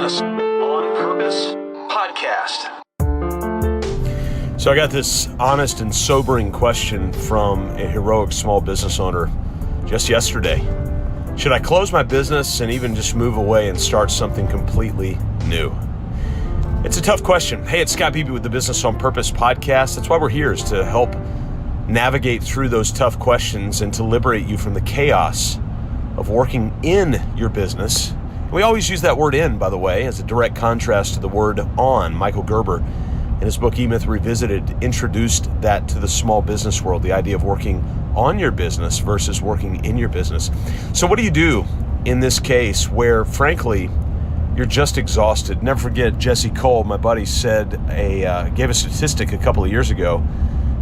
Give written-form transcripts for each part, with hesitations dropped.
Business on Purpose podcast. So I got this honest and sobering question from a heroic small business owner just yesterday. Should I close my business and even just move away and start something completely new? It's a tough question. Hey, it's Scott Beebe with the Business on Purpose podcast. That's why we're here, is to help navigate through those tough questions and to liberate you from the chaos of working in your business. We always use that word "in," by the way, as a direct contrast to the word "on." Michael Gerber, in his book E-Myth Revisited, introduced that to the small business world, the idea of working on your business versus working in your business. So what do you do in this case where, frankly, you're just exhausted? Never forget, Jesse Cole, my buddy, gave a statistic a couple of years ago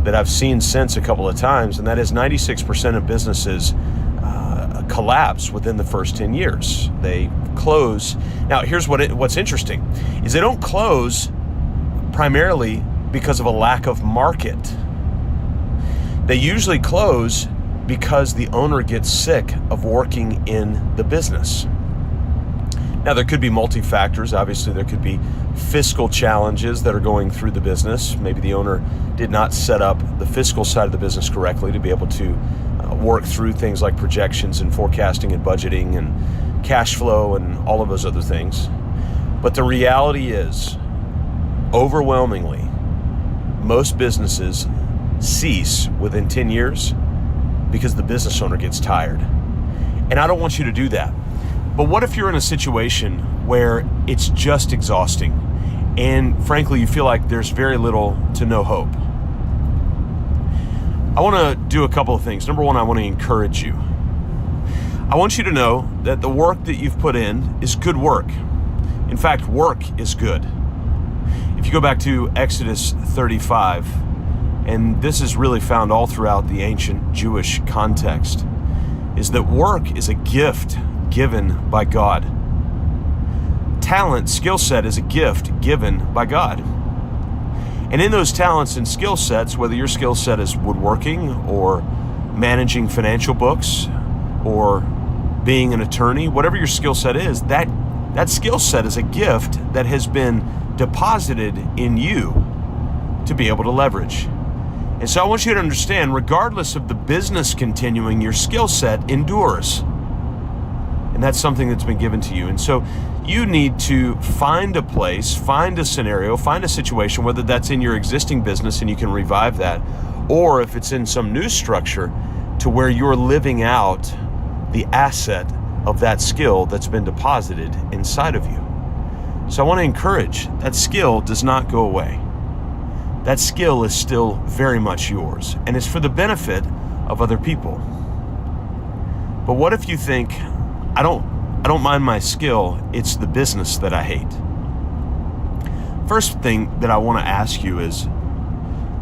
that I've seen since a couple of times, and that is 96% of businesses collapse within the first 10 years. They close. Now, here's what's interesting, is they don't close primarily because of a lack of market. They usually close because the owner gets sick of working in the business. Now, there could be multi-factors. Obviously, there could be fiscal challenges that are going through the business. Maybe the owner did not set up the fiscal side of the business correctly to be able to work through things like projections and forecasting and budgeting and cash flow and all of those other things. But the reality is, overwhelmingly, most businesses cease within 10 years because the business owner gets tired. And I don't want you to do that. But what if you're in a situation where it's just exhausting and frankly you feel like there's very little to no hope? I want to do a couple of things. Number one, I want to encourage you. I want you to know that the work that you've put in is good work. In fact, work is good. If you go back to Exodus 35, and this is really found all throughout the ancient Jewish context, is that work is a gift given by God. Talent, skill set is a gift given by God. And in those talents and skill sets, whether your skill set is woodworking or managing financial books or being an attorney, whatever your skill set is, that skill set is a gift that has been deposited in you to be able to leverage. And so I want you to understand, regardless of the business continuing, your skill set endures. And that's something that's been given to you. And so you need to find a place, find a scenario, find a situation, whether that's in your existing business and you can revive that, or if it's in some new structure, to where you're living out the asset of that skill that's been deposited inside of you. So I want to encourage, that skill does not go away. That skill is still very much yours, and it's for the benefit of other people. But what if you think, I don't mind my skill, it's the business that I hate? First thing that I want to ask you is,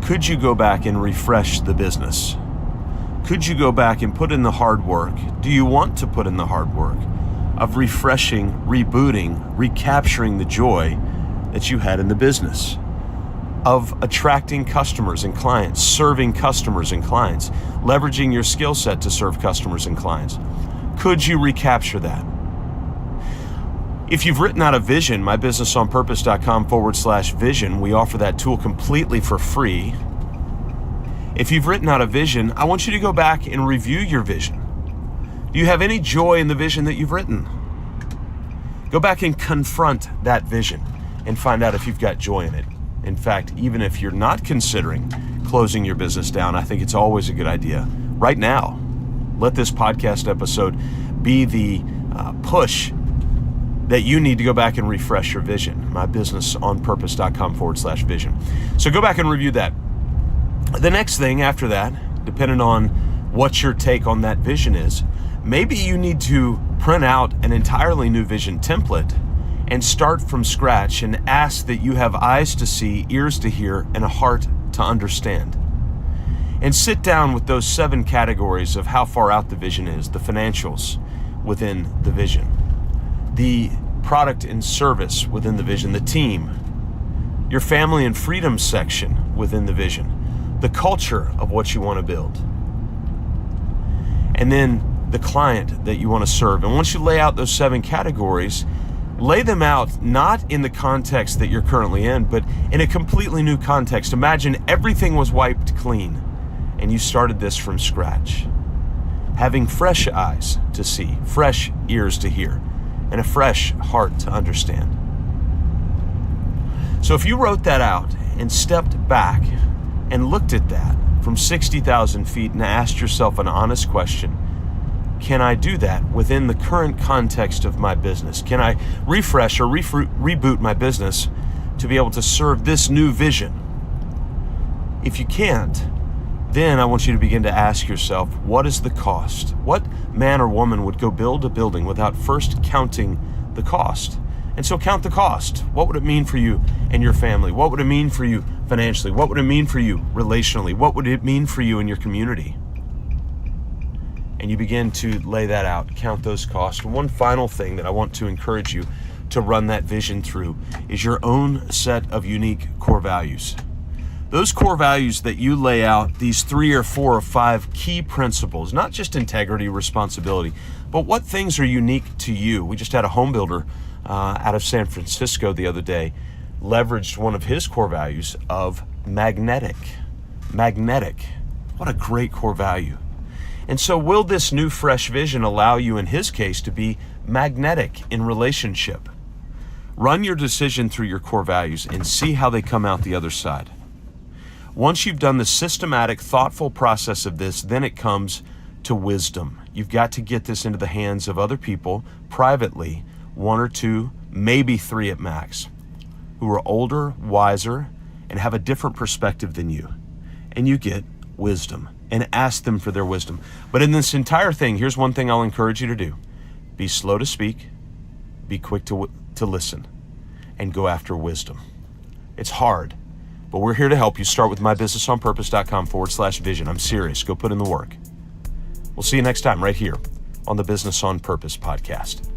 could you go back and refresh the business? Could you go back and put in the hard work? Do you want to put in the hard work of refreshing, rebooting, recapturing the joy that you had in the business? Of attracting customers and clients, serving customers and clients, leveraging your skill set to serve customers and clients? Could you recapture that? If you've written out a vision, mybusinessonpurpose.com/vision, we offer that tool completely for free. If you've written out a vision, I want you to go back and review your vision. Do you have any joy in the vision that you've written? Go back and confront that vision and find out if you've got joy in it. In fact, even if you're not considering closing your business down, I think it's always a good idea. Right now, let this podcast episode be the push that you need to go back and refresh your vision. mybusinessonpurpose.com/vision. So go back and review that. The next thing after that, depending on what your take on that vision is, maybe you need to print out an entirely new vision template and start from scratch and ask that you have eyes to see, ears to hear, and a heart to understand. And sit down with those 7 categories of how far out the vision is, the financials within the vision, the product and service within the vision, the team, your family and freedom section within the vision, the culture of what you want to build, and then the client that you want to serve. And once you lay out those 7 categories, Lay them out not in the context that you're currently in, but in a completely new context. Imagine everything was wiped clean and you started this from scratch. Having fresh eyes to see, fresh ears to hear, and a fresh heart to understand. So if you wrote that out and stepped back and looked at that from 60,000 feet and asked yourself an honest question, can I do that within the current context of my business? Can I refresh or reboot my business to be able to serve this new vision? If you can't, then I want you to begin to ask yourself, what is the cost? What man or woman would go build a building without first counting the cost? And so count the cost. What would it mean for you and your family? What would it mean for you financially? What would it mean for you relationally? What would it mean for you in your community? And you begin to lay that out, count those costs. One final thing that I want to encourage you to run that vision through is your own set of unique core values. Those core values that you lay out, these 3 or 4 or 5 key principles, not just integrity, responsibility, but what things are unique to you. We just had a home builder out of San Francisco the other day, leveraged one of his core values of magnetic. Magnetic. What a great core value. And so will this new fresh vision allow you, in his case, to be magnetic in relationship? Run your decision through your core values and see how they come out the other side. Once you've done the systematic, thoughtful process of this, then it comes to wisdom. You've got to get this into the hands of other people privately, 1 or 2, maybe 3 at max, who are older, wiser, and have a different perspective than you. And you get wisdom and ask them for their wisdom. But in this entire thing, here's one thing I'll encourage you to do. Be slow to speak, be quick to listen, and go after wisdom. It's hard, but we're here to help you. Start with mybusinessonpurpose.com/vision. I'm serious. Go put in the work. We'll see you next time right here on the Business on Purpose podcast.